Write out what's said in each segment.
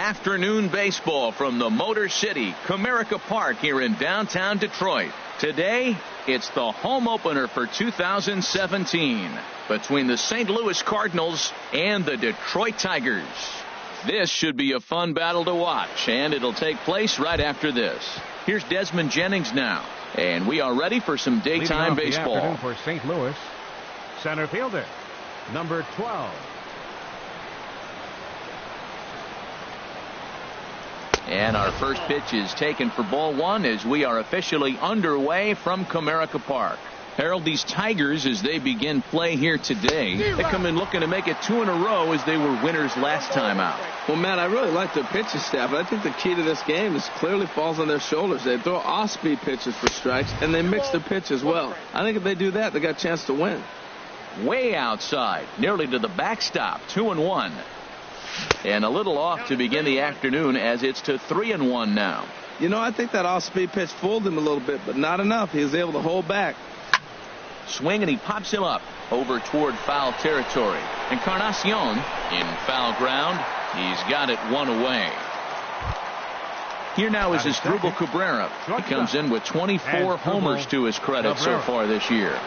afternoon baseball from the Motor City, Comerica Park here in downtown Detroit. Today, it's the home opener for 2017 between the St. Louis Cardinals and the Detroit Tigers. This should be a fun battle to watch, and it'll take place right after this. Here's Desmond Jennings now, and we are ready for some daytime baseball. The afternoon for St. Louis, center fielder, number 12. And our first pitch is taken for ball one as we are officially underway from Comerica Park. Harold, these Tigers, as they begin play here today, they come in looking to make it 2 in a row as they were winners last time out. Well, Matt, I really like their pitching staff. I think the key to this game is clearly falls on their shoulders. They throw off-speed pitches for strikes, and they mix their pitch as well. I think if they do that, they got a chance to win. Way outside, nearly to the backstop, 2-1. And a little off to begin the afternoon as it's to 3-1 now. You know, I think that off-speed pitch fooled him a little bit, but not enough. He was able to hold back. Swing, and he pops him up over toward foul territory. Encarnacion in foul ground. He's got it 1 away. Here now is Asdrubal Cabrera. He comes in with 24 homers to his credit so far this year.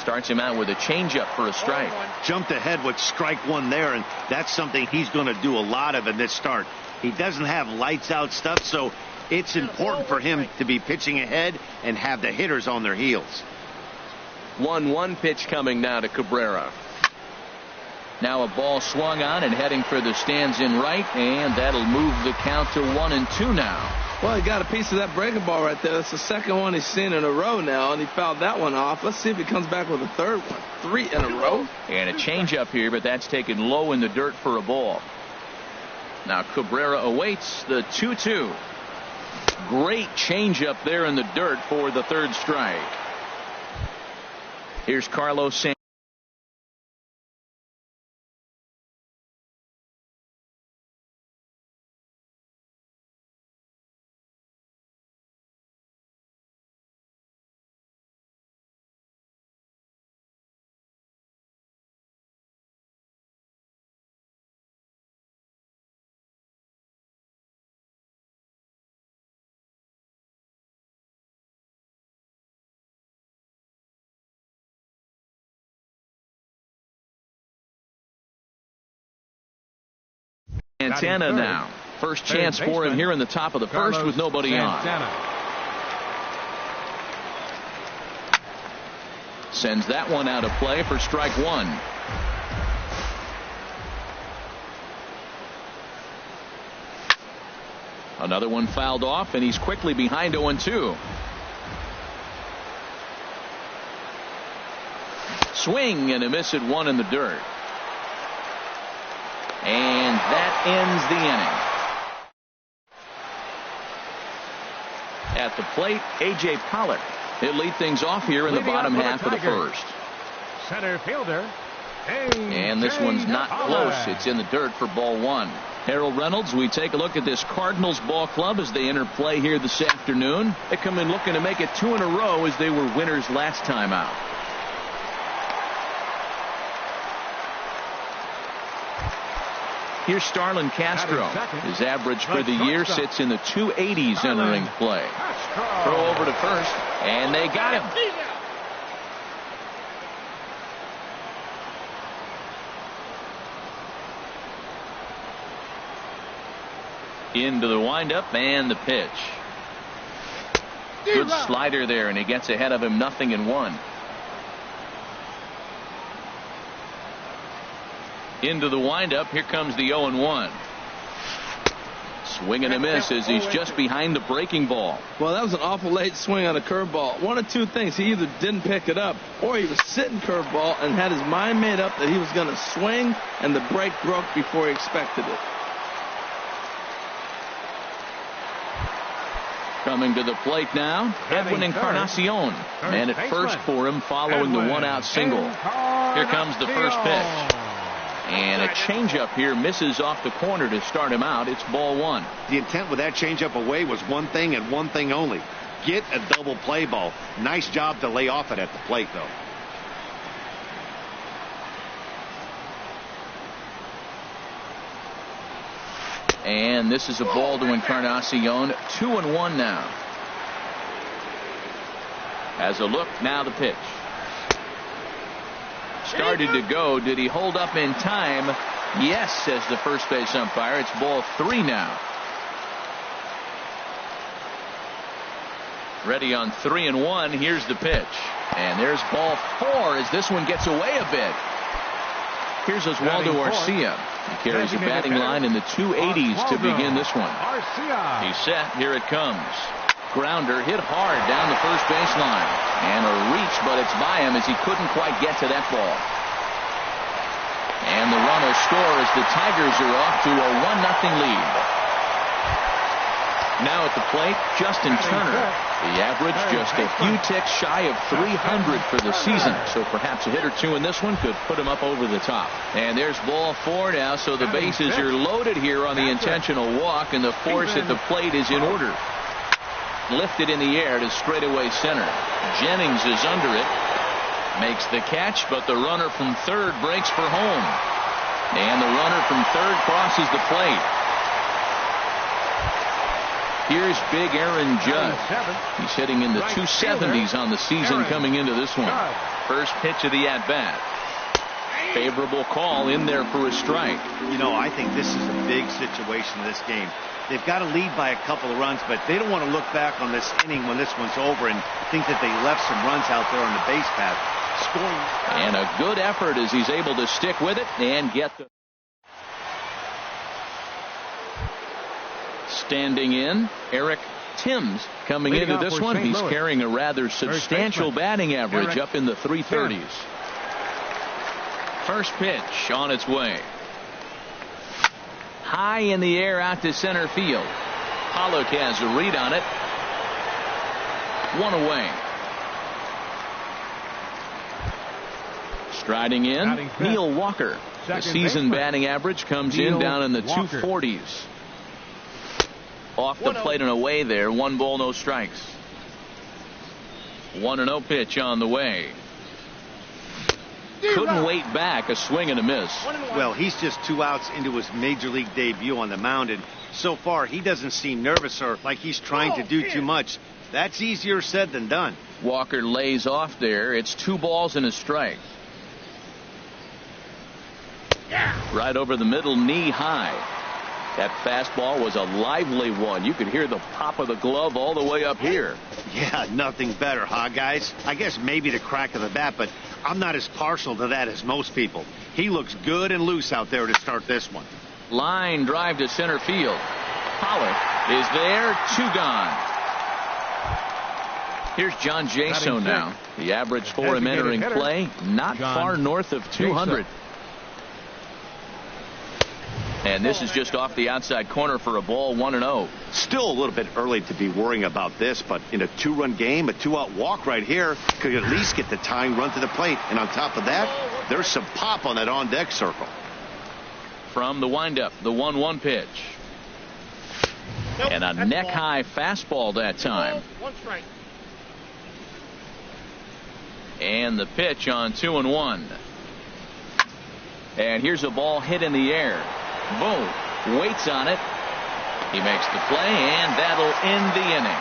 Starts him out with a changeup for a strike. Jumped ahead with strike one there, and that's something he's going to do a lot of in this start. He doesn't have lights out stuff, so it's important for him to be pitching ahead and have the hitters on their heels. 1-1 pitch coming now to Cabrera. Now a ball swung on and heading for the stands in right, and that'll move the count to 1-2 now. Well, he got a piece of that breaking ball right there. That's the second one he's seen in a row now, and he fouled that one off. Let's see if he comes back with a third one. 3 in a row. And a changeup here, but that's taken low in the dirt for a ball. Now Cabrera awaits the 2-2. Great changeup there in the dirt for the third strike. Here's Carlos Santana. Santana now. First chance for him here in the top of the first with nobody on. Sends that one out of play for strike one. Another one fouled off, and he's quickly behind 0-2. Swing and a miss at one in the dirt. And that ends the inning. At the plate, A.J. Pollock. He'll lead things off here in the bottom half of the first. Center fielder. And this one's not close. It's in the dirt for ball one. Harold Reynolds, we take a look at this Cardinals ball club as they enter play here this afternoon. They come in looking to make it 2 in a row as they were winners last time out. Here's Starlin Castro. His average for the year sits in the 280s entering play. Throw over to first, and they got him. Into the windup and the pitch. Good slider there, and he gets ahead of him 0-1. Into the windup. Here comes the 0-1. Swing and a miss as he's just behind the breaking ball. Well, that was an awful late swing on a curveball. One of two things. He either didn't pick it up or he was sitting curveball and had his mind made up that he was going to swing, and the break broke before he expected it. Coming to the plate now, Edwin Encarnacion. Man at first for him following the one-out single. Here comes the first pitch. And a changeup here misses off the corner to start him out. It's ball one. The intent with that changeup away was one thing and one thing only. Get a double play ball. Nice job to lay off it at the plate, though. And this is a ball to Encarnacion. 2-1 now. As a look, now the pitch. Started to go. Did he hold up in time? Yes, says the first base umpire. It's ball 3 now. Ready on 3-1. Here's the pitch. And there's ball 4 as this one gets away a bit. Here's Oswaldo Arcia. He carries a batting line in the 280s to begin this one. He's set. Here it comes. Grounder hit hard down the first baseline. And a reach, but it's by him as he couldn't quite get to that ball. And the run will score as the Tigers are off to a 1-0 lead. Now at the plate, Justin Turner. The average just a few ticks shy of 300 for the season. So perhaps a hit or two in this one could put him up over the top. And there's ball 4 now. So the bases are loaded here on the intentional walk. And the force at the plate is in order. Lifted in the air to straightaway center. Jennings is under it. Makes the catch, but the runner from third breaks for home. And the runner from third crosses the plate. Here's big Aaron Judge. He's hitting in the 270s on the season coming into this one. First pitch of the at-bat. Favorable call in there for a strike. You know, I think this is a big situation in this game. They've got to lead by a couple of runs, but they don't want to look back on this inning when this one's over and think that they left some runs out there on the base path. Scoring. And a good effort as he's able to stick with it and get the... Standing in, Eric Timms coming into this one. He's carrying a rather substantial batting average up in the 330s. First pitch on its way. High in the air out to center field. Pollock has a read on it. 1 away. Striding in, Neil Walker. The season batting average comes in down in the 240s. Off the plate and away there. 1 ball, no strikes. 1-0 pitch on the way. Couldn't wait back. A swing and a miss. Well, he's just 2 outs into his major league debut on the mound, and so far he doesn't seem nervous or like he's trying to do too much. That's easier said than done. Walker lays off there. It's 2 balls and a strike. Right over the middle, knee high. That fastball was a lively one. You could hear the pop of the glove all the way up here. Yeah, nothing better, huh, guys? I guess maybe the crack of the bat, but I'm not as partial to that as most people. He looks good and loose out there to start this one. Line drive to center field. Pollock is there. 2 gone. Here's John Jaso now. The average for him entering play, not far north of 200. And this is just off the outside corner for a ball. 1-0. Still a little bit early to be worrying about this, but in a 2-run game, a 2-out walk right here could at least get the tying run to the plate. And on top of that, there's some pop on that on-deck circle. From the windup, the 1-1 pitch. And a neck-high fastball that time. 1 strike. And the pitch on 2-1. And here's a ball hit in the air. Boom. Waits on it. He makes the play, and that'll end the inning.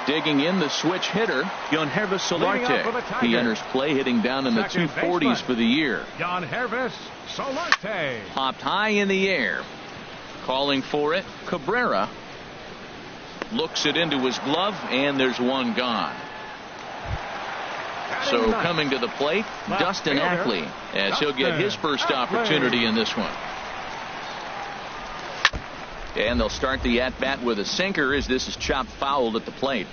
Digging in, the switch hitter, Yangervis Solarte. He enters play hitting down in the 240s for the year. Yangervis Solarte. Popped high in the air. Calling for it, Cabrera. Looks it into his glove, and there's 1 gone. So coming to the plate, Dustin Ackley, as he'll get his first opportunity in this one. And they'll start the at-bat with a sinker as this is chopped fouled at the plate.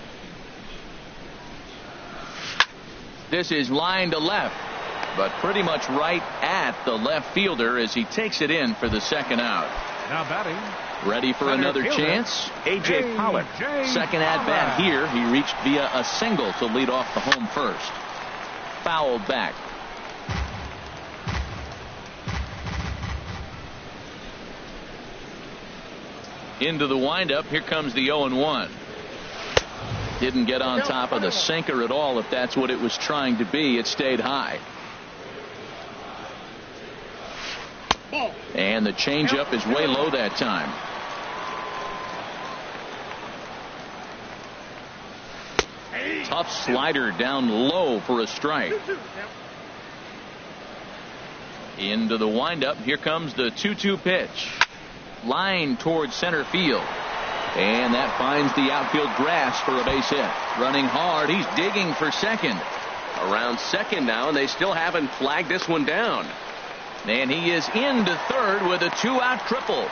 This is line to left, but pretty much right at the left fielder as he takes it in for the 2nd out. Now batting. Ready for another chance? A.J. Pollock. Second at-bat here. He reached via a single to lead off the home first. Fouled back. Into the windup. Here comes the 0-1. Didn't get on top of the sinker at all, if that's what it was trying to be. It stayed high. And the changeup is way low that time. Tough slider down low for a strike. Into the windup. Here comes the 2-2 pitch. Line towards center field. And that finds the outfield grass for a base hit. Running hard. He's digging for second. Around second now, and they still haven't flagged this one down. And he is into third with a 2-out triple.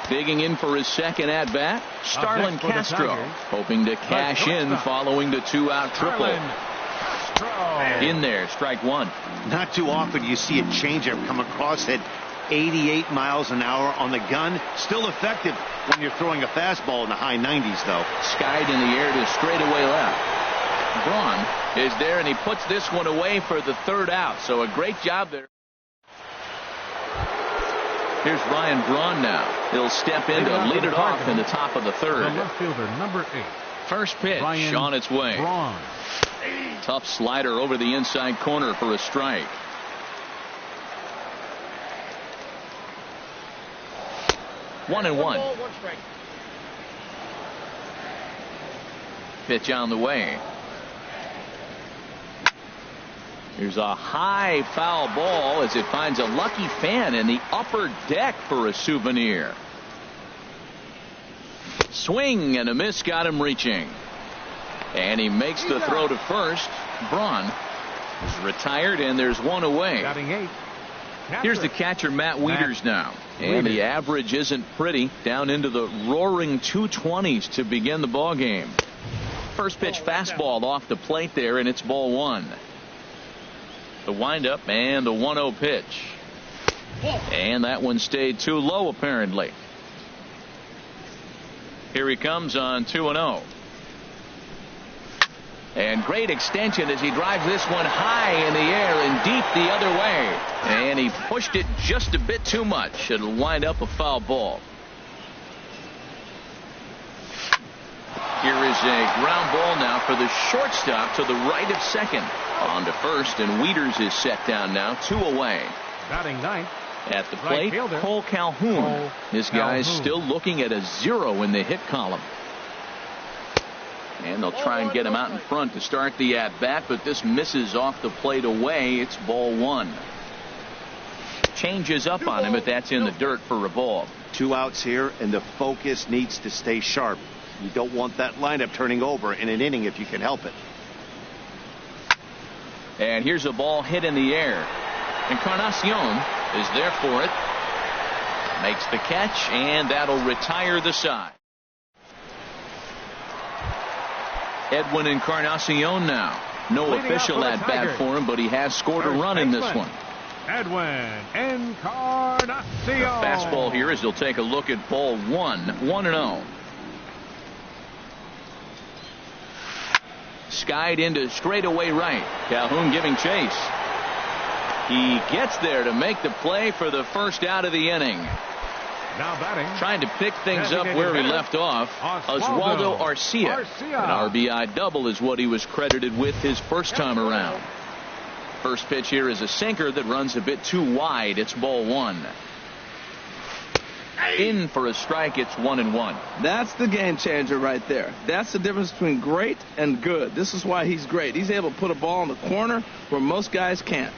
Digging in for his second at bat, Starlin Castro, hoping to cash in following the 2-out triple. In there, strike one. Not too often you see a changeup come across at 88 miles an hour on the gun. Still effective when you're throwing a fastball in the high 90s, though. Skied in the air to straightaway left. Braun is there, and he puts this one away for the third out. So a great job there. Here's Ryan Braun now. He'll step in to lead it off in the top of the third. The left fielder, number 8. First pitch on its way. Braun. Tough slider over the inside corner for a strike. One and one. Pitch on the way. Here's a high foul ball as it finds a lucky fan in the upper deck for a souvenir. Swing and a miss got him reaching. And he makes the throw to first. Braun is retired, and there's one away. Batting 8. Here's the catcher, Matt Wieters now. And the average isn't pretty. Down into the roaring 220s to begin the ball game. First pitch fastball off the plate there, and it's ball one. The windup and the 1-0 pitch. And that one stayed too low, apparently. Here he comes on 2-0. And great extension as he drives this one high in the air and deep the other way. And he pushed it just a bit too much. It'll wind up a foul ball. Here is a ground ball now for the shortstop to the right of second. On to first, and Wieters is set down now, 2 away. Batting 9th. At the plate, Cole Calhoun. This guy's still looking at a 0 in the hit column. And they'll try and get him out in front to start the at-bat, but this misses off the plate away. It's ball one. Changes up on him, but that's in the dirt for a ball. 2 outs here, and the focus needs to stay sharp. You don't want that lineup turning over in an inning if you can help it. And here's a ball hit in the air. Encarnacion is there for it. Makes the catch, and that'll retire the side. Edwin Encarnacion now. No official at bat for him, but he has scored a run in this one. Edwin Encarnacion. Fastball here as he'll take a look at ball one. 1-0. Skied into straightaway right. Calhoun giving chase. He gets there to make the play for the first out of the inning. Now batting. Trying to pick things up where he left off. Oswaldo Arcia. An RBI double is what he was credited with his first time around. First pitch here is a sinker that runs a bit too wide. It's ball one. In for a strike. It's 1-1. That's the game changer right there. That's the difference between great and good. This is why he's great. He's able to put a ball in the corner where most guys can't.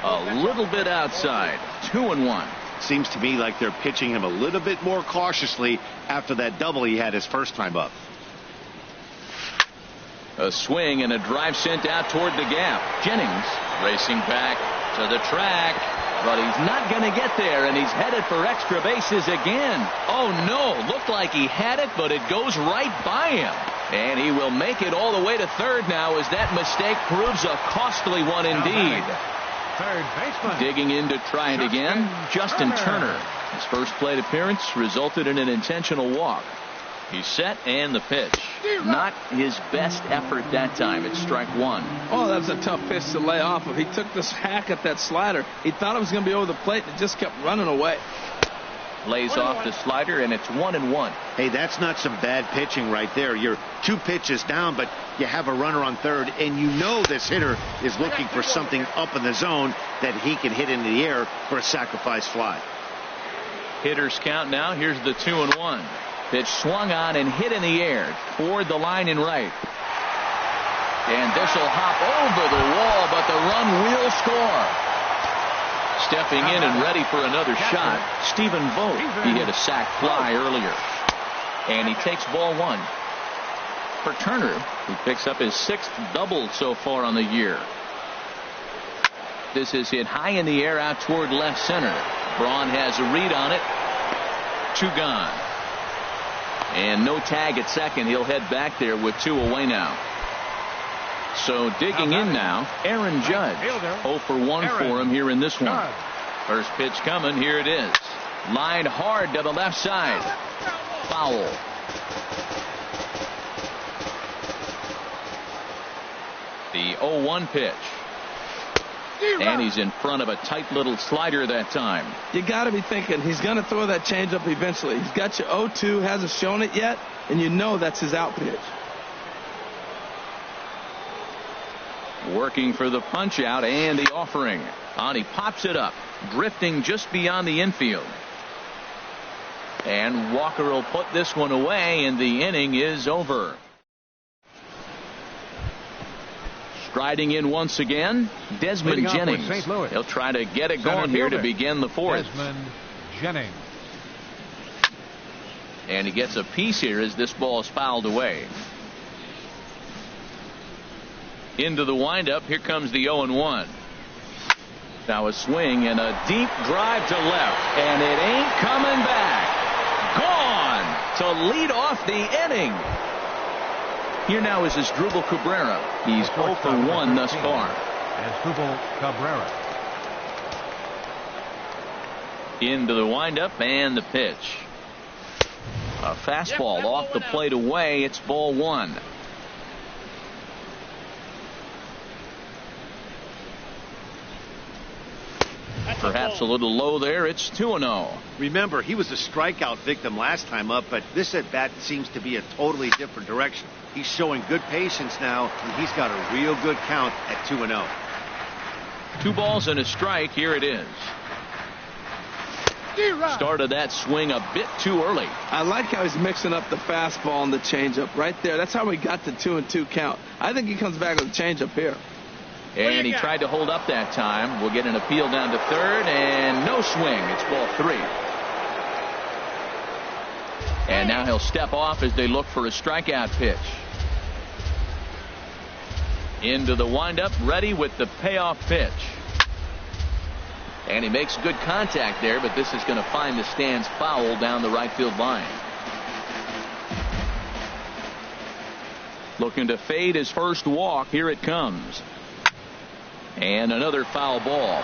A little bit outside. 2-1. Seems to me like they're pitching him a little bit more cautiously after that double he had his first time up. A swing and a drive sent out toward the gap. Jennings racing back to the track, but he's not going to get there, and he's headed for extra bases again. Oh no, looked like he had it, but it goes right by him. And he will make it all the way to third now as that mistake proves a costly one indeed. Third baseman. Digging in to try it again, Justin Turner. His first plate appearance resulted in an intentional walk. He's set, and the pitch. Not his best effort that time. It's strike one. Oh, that was a tough pitch to lay off of. He took this hack at that slider. He thought it was going to be over the plate, and it just kept running away. Lays off the slider, and it's 1-1. Hey, that's not some bad pitching right there. You're 2 pitches down, but you have a runner on third, and you know this hitter is looking for something up in the zone that he can hit into the air for a sacrifice fly. Hitters count now. Here's the 2-1. Pitch swung on and hit in the air toward the line in right. And this will hop over the wall, but the run will score. Stepping in and ready for another shot, Stephen Vogt. He hit a sac fly earlier. And he takes ball 1. For Turner, he picks up his 6th double so far on the year. This is hit high in the air out toward left center. Braun has a read on it. 2 gone. And no tag at second. He'll head back there with 2 away now. So digging in now, Aaron Judge. 0 for 1 for him here in this one. First pitch coming. Here it is. Lined hard to the left side. Foul. The 0-1 pitch. And he's in front of a tight little slider that time. You got to be thinking he's going to throw that changeup eventually. He's got you 0-2, hasn't shown it yet, and you know that's his out pitch. Working for the punch out and the offering. And he pops it up, drifting just beyond the infield. And Walker will put this one away, and the inning is over. Striding in once again, Desmond Jennings. He'll try to get it going here to begin the 4th. Desmond Jennings. And he gets a piece here as this ball is fouled away. Into the windup. Here comes the 0-1. Now a swing and a deep drive to left. And it ain't coming back. Gone to lead off the inning. Here now is Asdrubal Cabrera. He's 0 for 1 thus far. Asdrubal Cabrera. Into the windup and the pitch. A fastball off the plate away. It's ball 1. Perhaps a little low there. It's 2-0. Remember, he was a strikeout victim last time up, but this at bat seems to be a totally different direction. He's showing good patience now, and he's got a real good count at 2-0. 2 balls and a strike. Here it is. Started that swing a bit too early. I like how he's mixing up the fastball and the changeup right there. That's how we got the 2-2 count. I think he comes back with a changeup here. And he tried to hold up that time. We'll get an appeal down to third, and no swing. It's ball 3. And now he'll step off as they look for a strikeout pitch. Into the windup, ready with the payoff pitch. And he makes good contact there, but this is going to find the stands foul down the right field line. Looking to fade his first walk. Here it comes. And another foul ball.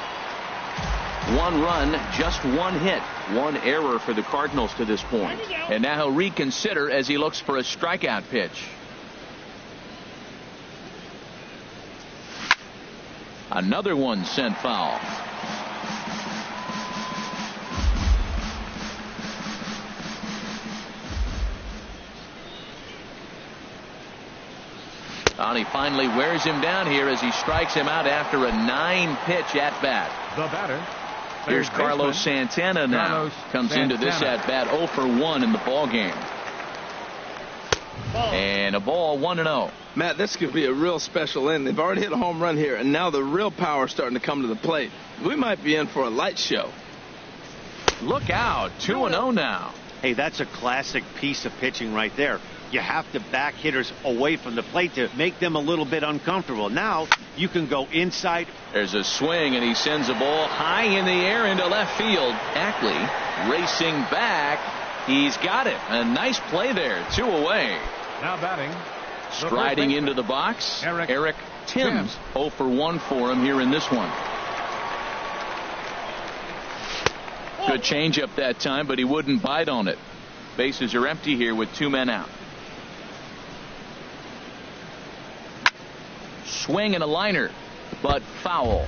1 run, just 1 hit. 1 error for the Cardinals to this point. And now he'll reconsider as he looks for a strikeout pitch. Another one sent foul. And he finally wears him down here as he strikes him out after a 9-pitch at bat. The batter. Here's Carlos Santana now. Comes into this at bat 0 for 1 in the ball game. And a ball 1-0. Matt, this could be a real special inning. They've already hit a home run here, and now the real power is starting to come to the plate. We might be in for a light show. Look out. 2-0 now. Hey, that's a classic piece of pitching right there. You have to back hitters away from the plate to make them a little bit uncomfortable. Now you can go inside. There's a swing, and he sends a ball high in the air into left field. Ackley racing back. He's got it. A nice play there. 2 away. Now batting. Striding into the box, Eric Timms. 0 for 1 for him here in this one. Good changeup that time, but he wouldn't bite on it. Bases are empty here with 2 men out. Swing and a liner, but foul.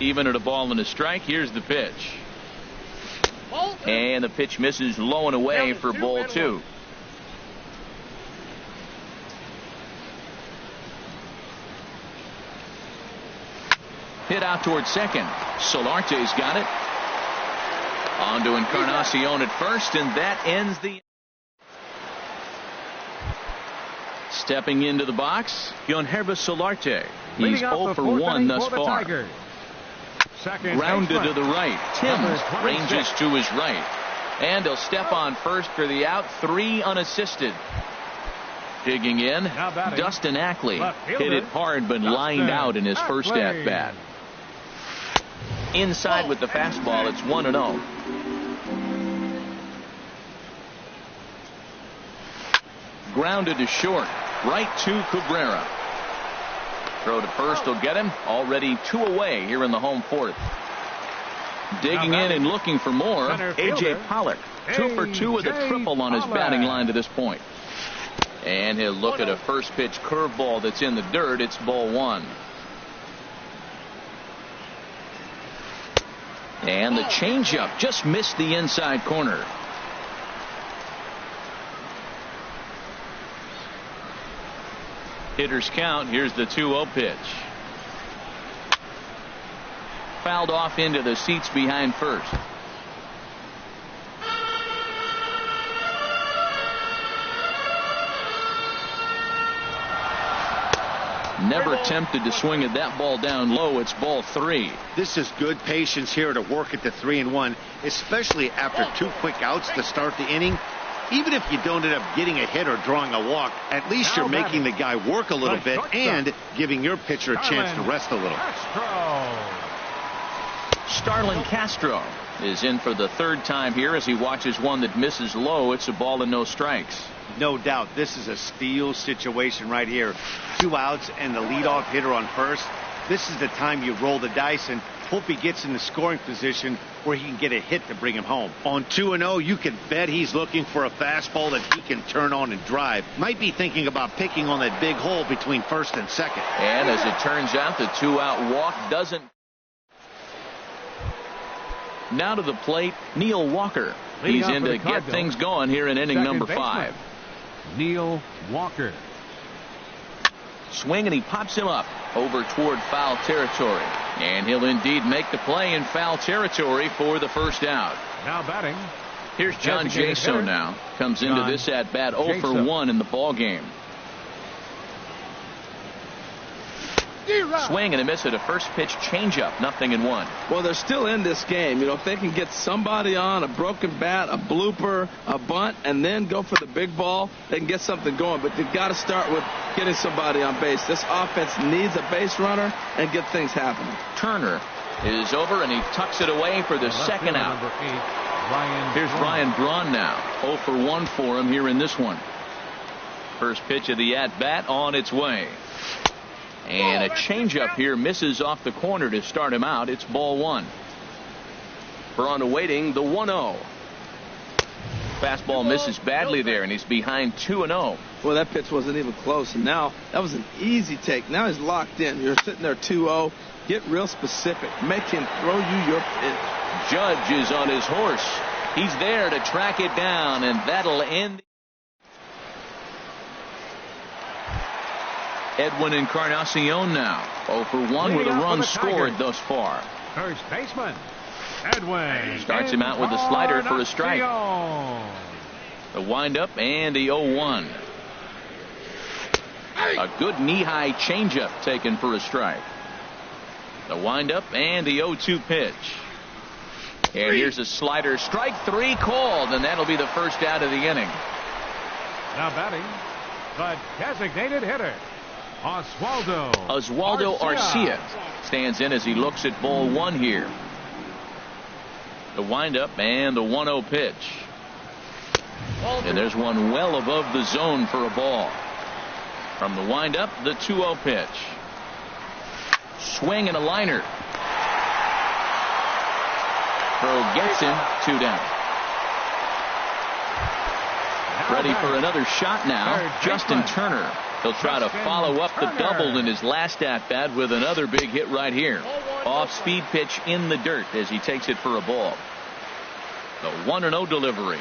Even at a ball and a strike, here's the pitch. And the pitch misses low and away for ball 2. Hit out towards second. Solarte's got it. On to Encarnacion at first, and that ends the. Stepping into the box, Yonherva Solarte. He's 0 for 1 thus far. Grounded to the right. Timms ranges to his right. And he'll step on first for the out. 3 unassisted. Digging in, Dustin Ackley. Hit it hard but lined out in his first at-bat. Inside with the fastball, it's 1-0. Grounded to short. Right to Cabrera. Throw to first will get him. Already 2 away here in the home 4th. Digging in and looking for more. A.J. Pollock. 2 for 2 with a triple on his batting line to this point. And he'll look at a first pitch curveball that's in the dirt. It's ball 1. And the changeup just missed the inside corner. Hitters count. Here's the 2-0 pitch. Fouled off into the seats behind first. Never tempted to swing at that ball down low. It's ball 3. This is good patience here to work at the 3-1, especially after 2 quick outs to start the inning. Even if you don't end up getting a hit or drawing a walk, at least you're making the guy work a little bit and giving your pitcher a chance to rest a little. Starlin Castro is in for the 3rd time here as he watches one that misses low. It's a ball and no strikes. No doubt this is a steal situation right here. 2 outs and the leadoff hitter on first. This is the time you roll the dice and hope he gets in the scoring position where he can get a hit to bring him home. On 2-0, you can bet he's looking for a fastball that he can turn on and drive. Might be thinking about picking on that big hole between first and second. And as it turns out, the 2-out walk doesn't. Now to the plate, Neil Walker. He's in to get things going here in inning number 5. Neil Walker. Swing and he pops him up over toward foul territory. And he'll indeed make the play in foul territory for the first out. Now batting. Here's John Jaso now. Comes into this at bat 0 for 1 in the ball game. Swing and a miss at a first pitch changeup. 0-1. Well, they're still in this game. You know, if they can get somebody on, a broken bat, a blooper, a bunt, and then go for the big ball, they can get something going. But they've got to start with getting somebody on base. This offense needs a base runner and get things happening. Turner is over and he tucks it away for the second out. Here's Ryan Braun now. 0 for 1 for him here in this one. First pitch of the at bat on its way. And a changeup here misses off the corner to start him out. It's ball 1. Braun awaiting the 1-0. Fastball misses badly there, and he's behind 2-0. Well, that pitch wasn't even close, and now that was an easy take. Now he's locked in. You're sitting there 2-0. Get real specific. Make him throw you your pitch. Judge is on his horse. He's there to track it down, and that'll end. Edwin Encarnacion now 0 for 1 with a run scored thus far. First baseman Edwin starts him out with a slider for a strike. The windup and the 0-1. A good knee-high changeup taken for a strike. The windup and the 0-2 pitch. And here's a slider. Strike 3 called, and that'll be the first out of the inning. Now batting, the designated hitter, Oswaldo Arcia stands in as he looks at ball 1 here. The windup and the 1-0 pitch. And there's one well above the zone for a ball. From the windup, the 2-0 pitch. Swing and a liner. Throw gets him, 2 down. Ready for another shot now, Justin Turner. He'll try to follow up the double in his last at-bat with another big hit right here. Off-speed pitch in the dirt as he takes it for a ball. The 1-0 delivery.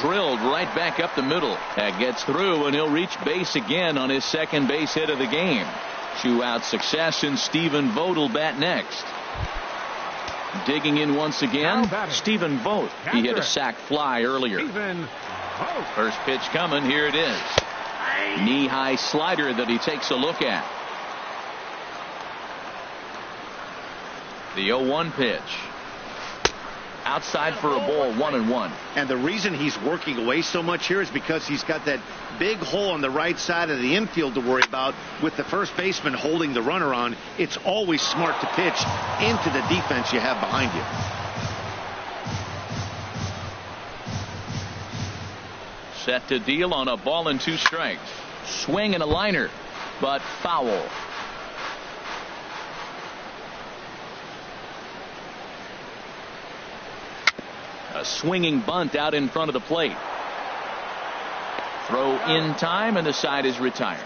Drilled right back up the middle. That gets through, and he'll reach base again on his second base hit of the game. 2-out success, and Stephen Vogt will bat next. Digging in once again, Stephen Vogt. He hit a sac fly earlier. First pitch coming. Here it is. Knee-high slider that he takes a look at. The 0-1 pitch. Outside for a ball, 1-1. And the reason he's working away so much here is because he's got that big hole on the right side of the infield to worry about. With the first baseman holding the runner on, it's always smart to pitch into the defense you have behind you. Set to deal on a ball and 2 strikes. Swing and a liner, but foul. A swinging bunt out in front of the plate. Throw in time, and the side is retired.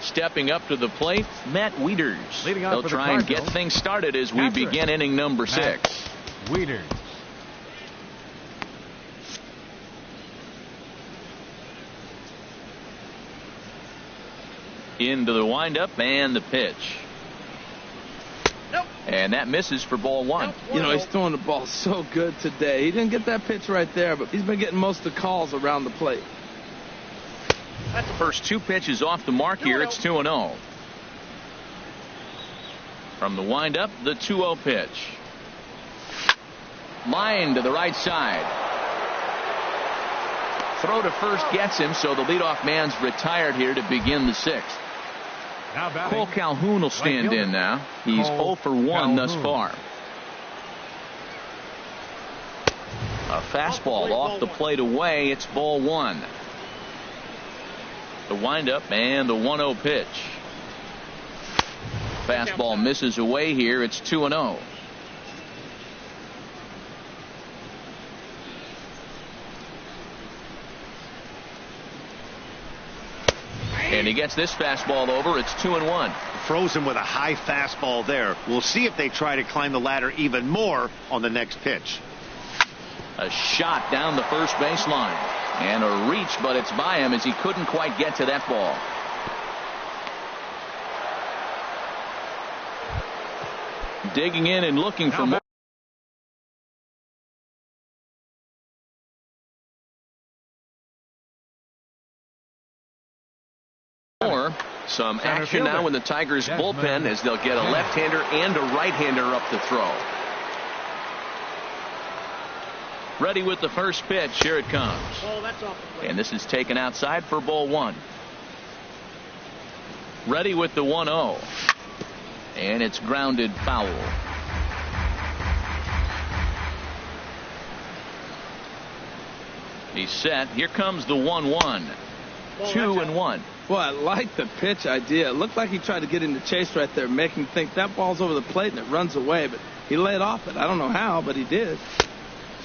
Stepping up to the plate, Matt Wieters. They'll try and get things started as we begin inning number 6. Wieters. Into the windup and the pitch. And that misses for ball 1. You know, he's throwing the ball so good today. He didn't get that pitch right there, but he's been getting most of the calls around the plate. That's the first 2 pitches off the mark here. It's 2-0. From the windup, the 2-0 pitch. Line to the right side. Throw to first gets him, so the leadoff man's retired here to begin the 6th. Cole Calhoun will stand in now. He's 0 for 1 thus far. A fastball off the plate away. It's ball 1. The windup and the 1-0 pitch. Fastball misses away here. It's 2-0. And he gets this fastball over. It's 2-1. Froze him with a high fastball there. We'll see if they try to climb the ladder even more on the next pitch. A shot down the first baseline. And a reach, but it's by him as he couldn't quite get to that ball. Digging in and looking for more. Some action now in the Tigers bullpen as they'll get a left-hander and a right-hander up to throw. Ready with the first pitch. Here it comes. And this is taken outside for ball 1. Ready with the 1-0. And it's grounded foul. He's set. Here comes the 1-1. 2-1. Boy, I like the pitch idea. It looked like he tried to get into chase right there, make him think that ball's over the plate and it runs away, but he laid off it. I don't know how, but he did.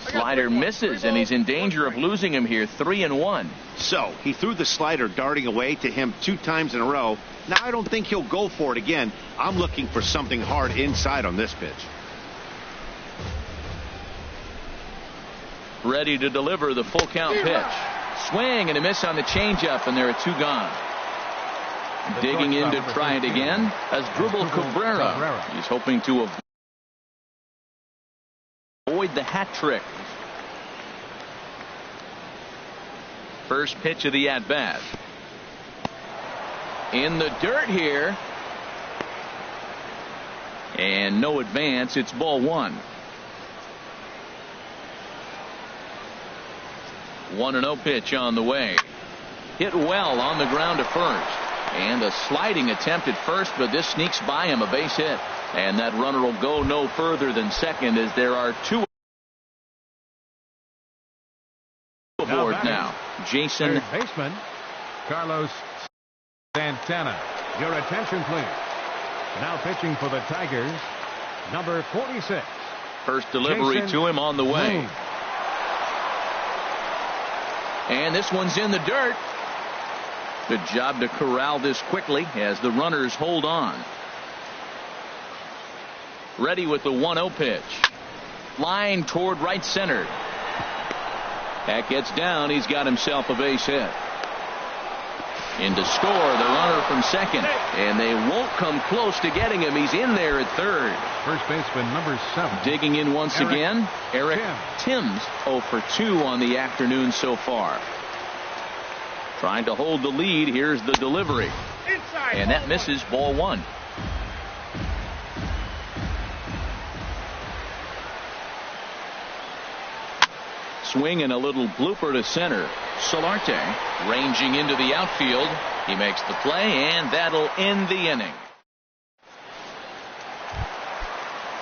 Slider misses, and he's in danger of losing him here. 3-1. So he threw the slider darting away to him 2 times in a row. Now I don't think he'll go for it again. I'm looking for something hard inside on this pitch. Ready to deliver the full count pitch. Swing and a miss on the changeup, and there are 2 gone. Digging in to try it again as Dribble Cabrera. He's hoping to avoid the hat trick. First pitch of the at-bat. In the dirt here. And no advance. It's ball 1. 1-0 pitch on the way. Hit well on the ground to first. And a sliding attempt at first, but this sneaks by him, a base hit. And that runner will go no further than second as there are 2 aboard now. Jason. Third baseman, Carlos Santana. Your attention, please. Now pitching for the Tigers, number 46. First delivery to him on the way. And this one's in the dirt. Good job to corral this quickly as the runners hold on. Ready with the 1-0 pitch. Line toward right center. That gets down. He's got himself a base hit. In to score, the runner from second. And they won't come close to getting him. He's in there at third. First baseman number 7. Digging in once again, Eric Timms, 0 for 2 on the afternoon so far. Trying to hold the lead. Here's the delivery. And that misses, ball 1. Swing and a little blooper to center. Solarte ranging into the outfield. He makes the play, and that'll end the inning.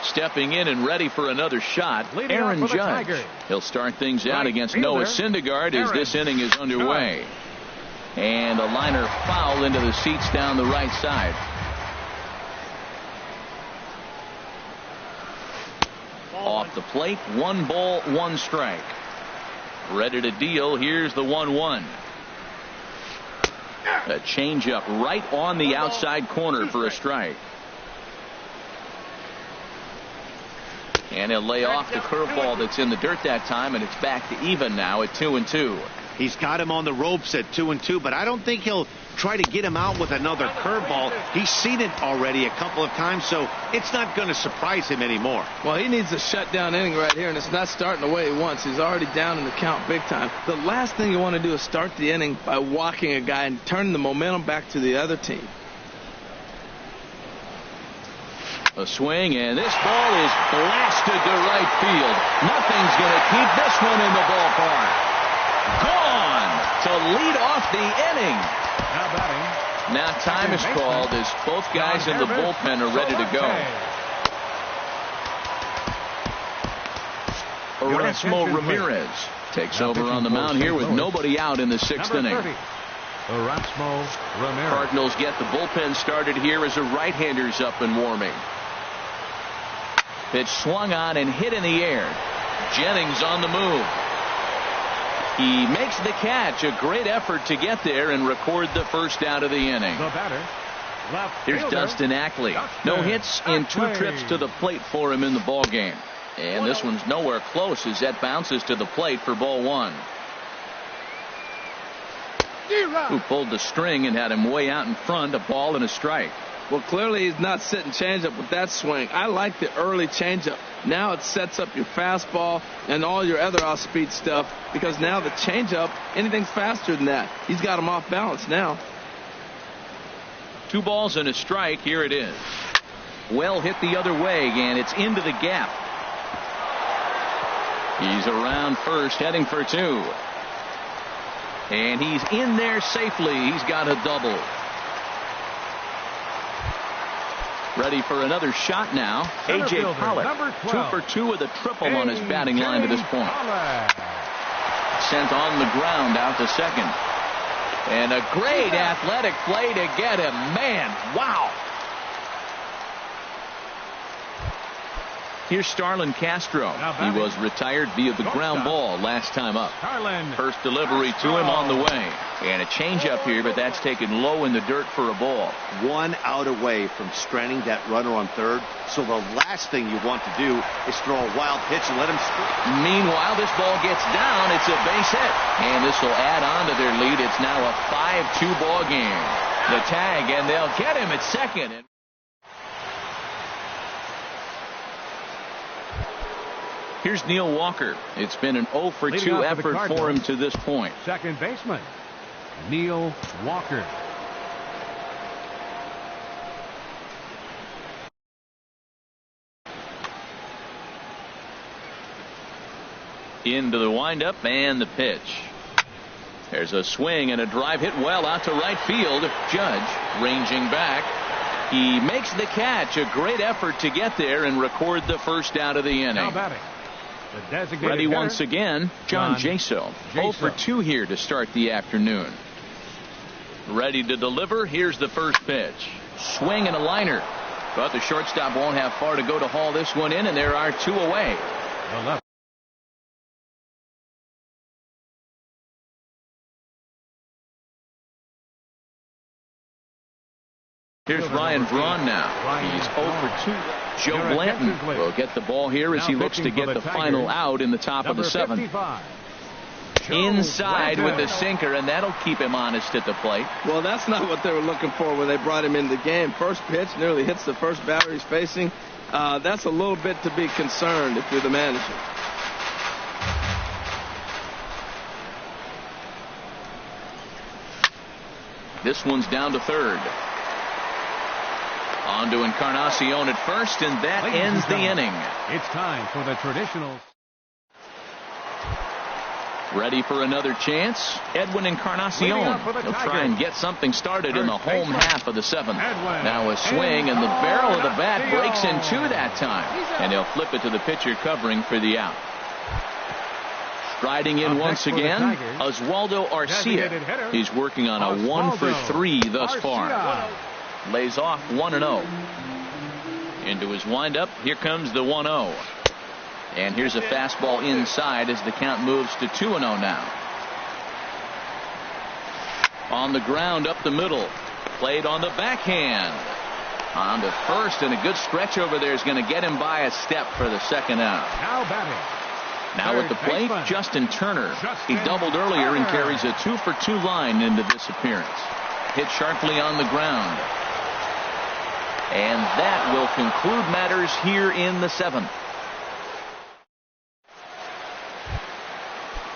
Stepping in and ready for another shot, Aaron Judge. He'll start things out against Noah Syndergaard as this inning is underway. And a liner foul into the seats down the right side. Off the plate, 1 ball, 1 strike. Ready to deal. Here's the 1-1. A changeup right on the outside corner for a strike. And he'll lay off the curveball that's in the dirt that time, and it's back to even now at 2-2. He's got him on the ropes at 2-2, but I don't think he'll try to get him out with another curveball. He's seen it already a couple of times, so it's not going to surprise him anymore. Well, he needs a shutdown inning right here, and it's not starting the way he wants. He's already down in the count big time. The last thing you want to do is start the inning by walking a guy and turning the momentum back to the other team. A swing, and this ball is blasted to right field. Nothing's going to keep this one in the ballpark. Gone to lead off the inning. Now batting. Now time is called as both guys in the bullpen are ready to go. Erasmo Ramirez takes over on the mound here with nobody out in the 6th inning. Erasmo Ramirez. Cardinals get the bullpen started here as a right-hander's up and warming. Pitch swung on and hit in the air. Jennings on the move. He makes the catch. A great effort to get there and record the first out of the inning. The batter, Here's Dustin Ackley. No hits in 2 trips to the plate for him in the ball game. And this one's nowhere close as that bounces to the plate for ball 1. Who pulled the string and had him way out in front, a ball and a strike. Well, clearly he's not sitting changeup with that swing. I like the early changeup. Now it sets up your fastball and all your other off-speed stuff, because now the changeup, anything's faster than that. He's got him off balance now. 2 balls and a strike. Here it is. Well hit the other way, and it's into the gap. He's around first, heading for 2. And he's in there safely. He's got a double. Ready for another shot now. A.J. Pollock, 2 for 2 with a triple on his batting line to this point. Sent on the ground out to second. And a great athletic play to get him. Man, wow. Here's Starlin Castro. He was retired via the ground ball last time up. First delivery to him on the way. And a changeup here, but that's taken low in the dirt for a ball. 1 out away from stranding that runner on third. So the last thing you want to do is throw a wild pitch and let him strike. Meanwhile, this ball gets down. It's a base hit. And this will add on to their lead. It's now a 5-2 ball game. The tag, and they'll get him at second. Here's Neil Walker. It's been an 0 for 2 effort for him to this point. Second baseman, Neil Walker. Into the windup and the pitch. There's a swing and a drive hit well out to right field. Judge ranging back. He makes the catch. A great effort to get there and record the first out of the inning. Now batting, the ready once again, John Jaso. 0 for 2 here to start the afternoon. Ready to deliver. Here's the first pitch. Swing and a liner. But the shortstop won't have far to go to haul this one in, and there are 2 away. The left. Here's Ryan Braun now. He's 0 for 2. Joe Blanton will get the ball here as he looks to get the final out in the top of the 7th. Inside with the sinker, and that'll keep him honest at the plate. Well, that's not what they were looking for when they brought him into the game. First pitch nearly hits the first batter he's facing. That's a little bit to be concerned if you're the manager. This one's down to third. On to Encarnacion at first, and that ends the inning. It's time for the traditional. Ready for another chance? Edwin Encarnacion. He'll try and get something started in the home half of the 7th. Now a swing, and the barrel of the bat breaks in two that time. And he'll flip it to the pitcher covering for the out. Striding in once again, Oswaldo Arcia. He's working on a 1 for 3 thus far. Lays off 1-0. Into his windup, here comes the 1-0. And here's a fastball inside as the count moves to 2-0 now. On the ground up the middle. Played on the backhand. On to first, and a good stretch over there is going to get him by a step for the second out. Now batting. Now at the plate, Justin Turner. He doubled earlier and carries a 2 for 2 line into this appearance. Hit sharply on the ground. And that will conclude matters here in the 7th.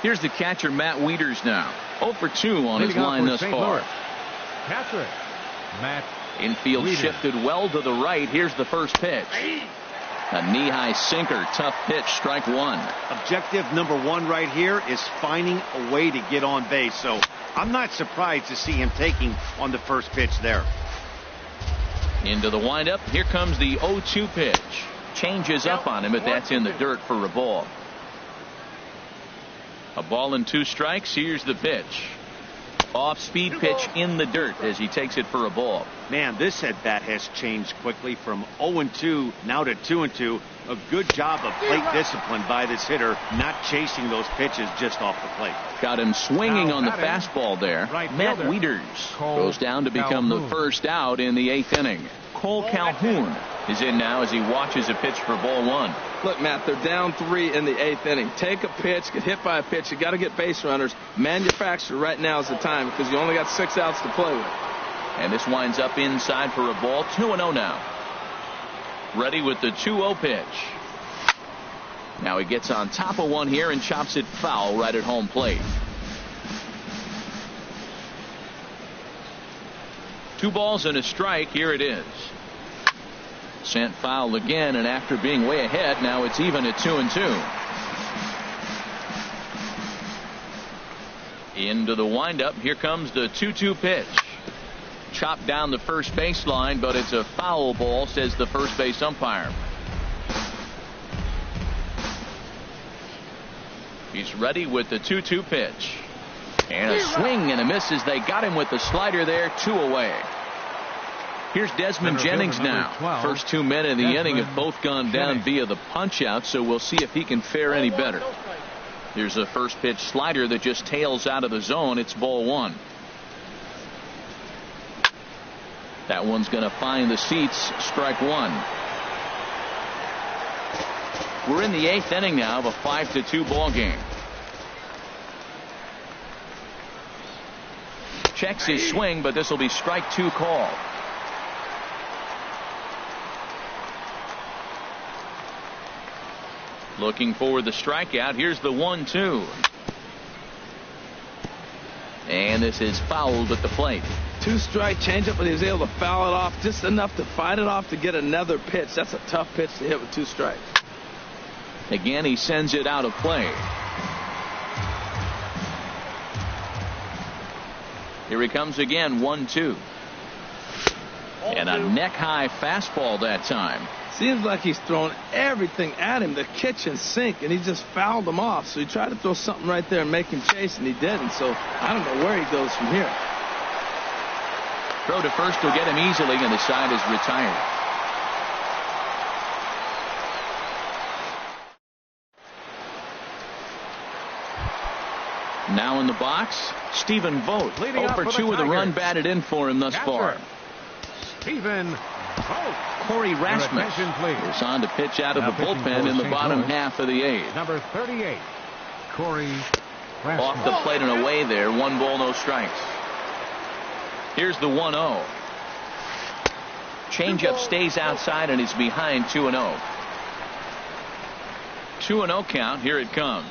Here's the catcher, Matt Wieters now. 0 for 2 on his line thus far. Catcher, Matt Infield Wieters. shifted well to the right. Here's the first pitch. A knee-high sinker. Tough pitch. Strike one. Objective number 1 right here is finding a way to get on base. So I'm not surprised to see him taking on the first pitch there. Into the windup. Here comes the 0-2 pitch. Changes up on him, but that's in the dirt for a ball. A ball and 2 strikes. Here's the pitch. Off-speed pitch in the dirt as he takes it for a ball. Man, this at bat has changed quickly from 0-2 now to 2-2. A good job of plate discipline by this hitter, not chasing those pitches just off the plate. Got him swinging on the fastball there. Matt Wieters goes down to become the first out in the 8th inning. Cole Calhoun is in now as he watches a pitch for ball 1. Look, Matt, they're down 3 in the 8th inning. Take a pitch, get hit by a pitch. You got to get base runners. Manufacture right now is the time because you only got 6 outs to play with. And this winds up inside for a ball. 2-0 now. Ready with the 2-0 pitch. Now he gets on top of one here and chops it foul right at home plate. 2 balls and a strike. Here it is. Sent foul again, and after being way ahead, now it's even at 2-2. Into the windup. Here comes the 2-2 pitch. Chopped down the first baseline, but it's a foul ball, says the first base umpire. He's ready with the 2-2 pitch. And a swing and a miss as they got him with the slider there. 2 away. Here's Desmond Jennings now. First 2 men in the inning have both gone down via the punch out, so we'll see if he can fare any better. Here's a first pitch slider that just tails out of the zone. It's ball 1. That one's going to find the seats. Strike 1. We're in the 8th inning now of a 5-2 ball game. Checks his swing, but this will be strike 2 call. Looking for the strikeout. Here's the 1-2. And this is fouled at the plate. 2-strike changeup, but he was able to foul it off just enough to fight it off to get another pitch. That's a tough pitch to hit with 2 strikes. Again, he sends it out of play. Here he comes again. 1-2. And a neck-high fastball that time. Seems like he's thrown everything at him, the kitchen sink, and he just fouled him off. So he tried to throw something right there and make him chase, and he didn't. So I don't know where he goes from here. Throw to first will get him easily, and the side is retired. Now in the box, Stephen Vogt. 0 for 2 with a run batted in for him thus far. Stephen Vogt. Corey Rasmus attention, please. is on to pitch out of Now the pitching bullpen for in the St. bottom Louis. half of the eighth. Number 38, Corey Rasmus. Off the plate and away there. 1 ball, no strikes. Here's the 1-0. Changeup stays outside and he's behind 2-0. 2-0 count. Here it comes.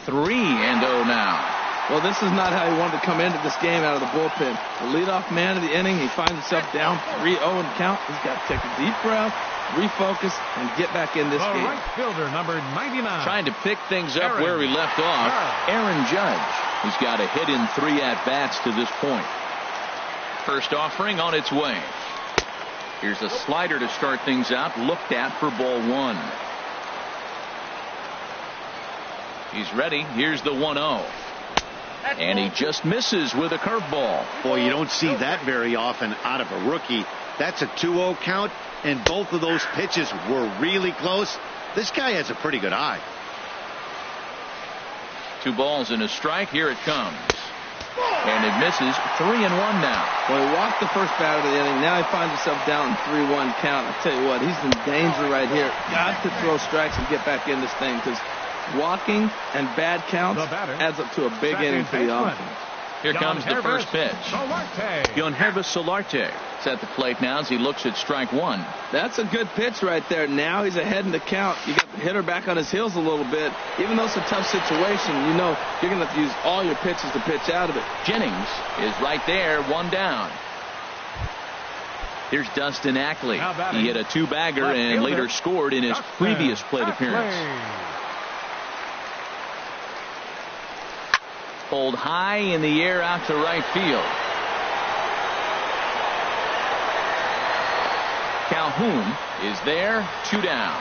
3-0 now. Well, this is not how he wanted to come into this game out of the bullpen. The leadoff man of the inning, he finds himself down 3-0 in count. He's got to take a deep breath, refocus, and get back in this The game. right fielder, number 99. Trying to pick things up where he left off. Aaron Judge. He's got a hit in 3 at-bats to this point. First offering on its way. Here's a slider to start things out. Looked at for ball 1. He's ready. Here's the 1-0. And he just misses with a curveball. Boy, you don't see that very often out of a rookie. That's a 2-0 count, and both of those pitches were really close. This guy has a pretty good eye. 2 balls and a strike. Here it comes. And it misses. 3-1 now. Well, he walked the first batter of the inning. Now he finds himself down 3-1 count. I tell you what, he's in danger right here. Got to throw strikes and get back in this thing, because walking and bad counts adds up to a big inning for the offense. Here comes the first pitch. Yohannes Solarte is at the plate now as he looks at strike 1. That's a good pitch right there. Now he's ahead in the count. You got the hitter back on his heels a little bit. Even though it's a tough situation, you know you're going to have to use all your pitches to pitch out of it. Jennings is right there, 1 down. Here's Dustin Ackley. He hit a 2-bagger and later scored in his previous plate appearance. Pulled high in the air out to right field. Calhoun is there, 2 down.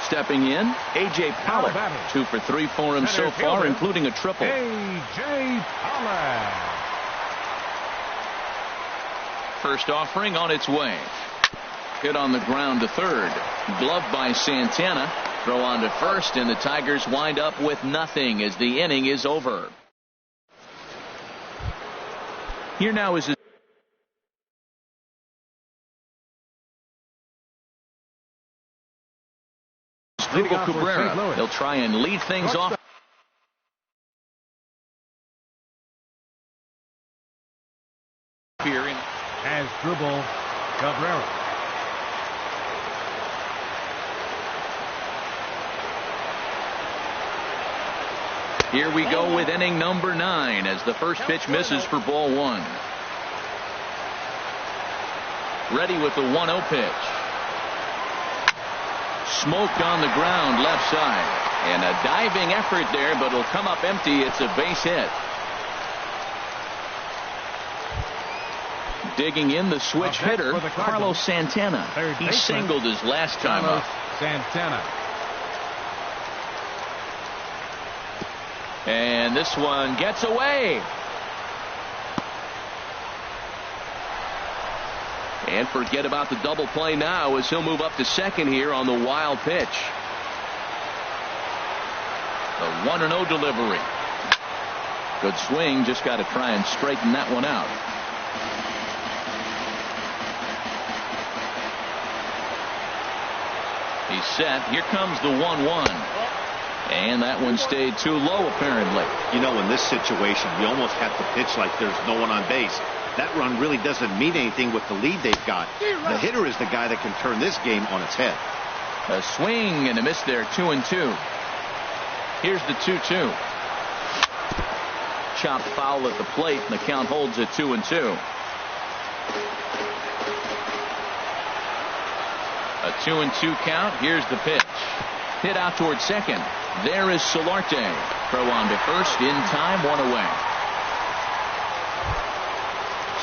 Stepping in, A.J. Pollock, 2 for 3 for him so far, including a triple. A.J. Pollock. First offering on its way. Hit on the ground to third. Gloved by Santana. Throw on to first, and the Tigers wind up with nothing as the inning is over. Here now is Asdrubal Cabrera. He'll try and lead things off. Here in Asdrubal Cabrera. Here we go with inning number 9 as the first pitch misses for ball 1. Ready with the 1-0 pitch. Smoked on the ground left side. And a diving effort there, but it'll come up empty. It's a base hit. Digging in the switch hitter, Carlos Santana. He singled his last time up. Santana. And this one gets away. And forget about the double play now as he'll move up to second here on the wild pitch. The 1-0 delivery. Good swing. Just got to try and straighten that one out. He's set. Here comes the 1-1. And that one stayed too low, apparently. You know, in this situation, you almost have to pitch like there's no one on base. That run really doesn't mean anything with the lead they've got. The hitter is the guy that can turn this game on its head. A swing and a miss there, 2-2. Here's the 2-2. Chopped foul at the plate, and the count holds at 2-2. A 2-2 count. Here's the pitch. Hit out toward second. There is Solarte. Throw on to first in time, 1 away.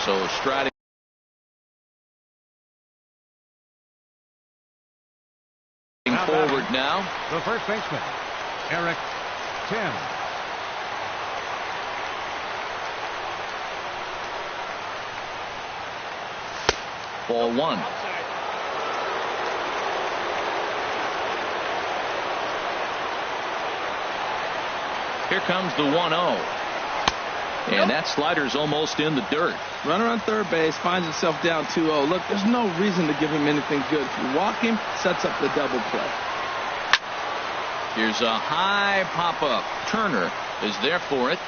So striding forward now. The first baseman, Eric Tim. Ball 1. Here comes the 1-0. And that slider's almost in the dirt. Runner on third base finds himself down 2-0. Look, there's no reason to give him anything good. If you walk him, sets up the double play. Here's a high pop-up. Turner is there for it.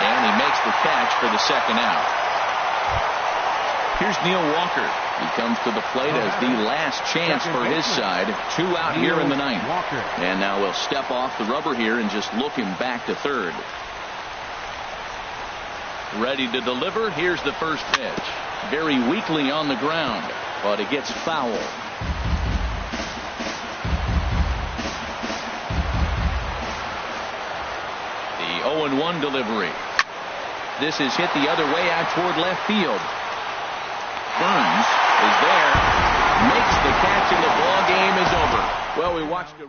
And he makes the catch for the second out. Here's Neil Walker. He comes to the plate as the last chance for his side. 2 out here in the ninth. And now he'll step off the rubber here and just look him back to third. Ready to deliver. Here's the first pitch. Very weakly on the ground, but it gets foul. The 0-1 delivery. This is hit the other way out toward left field. Burns is there, makes the catch, and the ball game is over. Well, we watched it.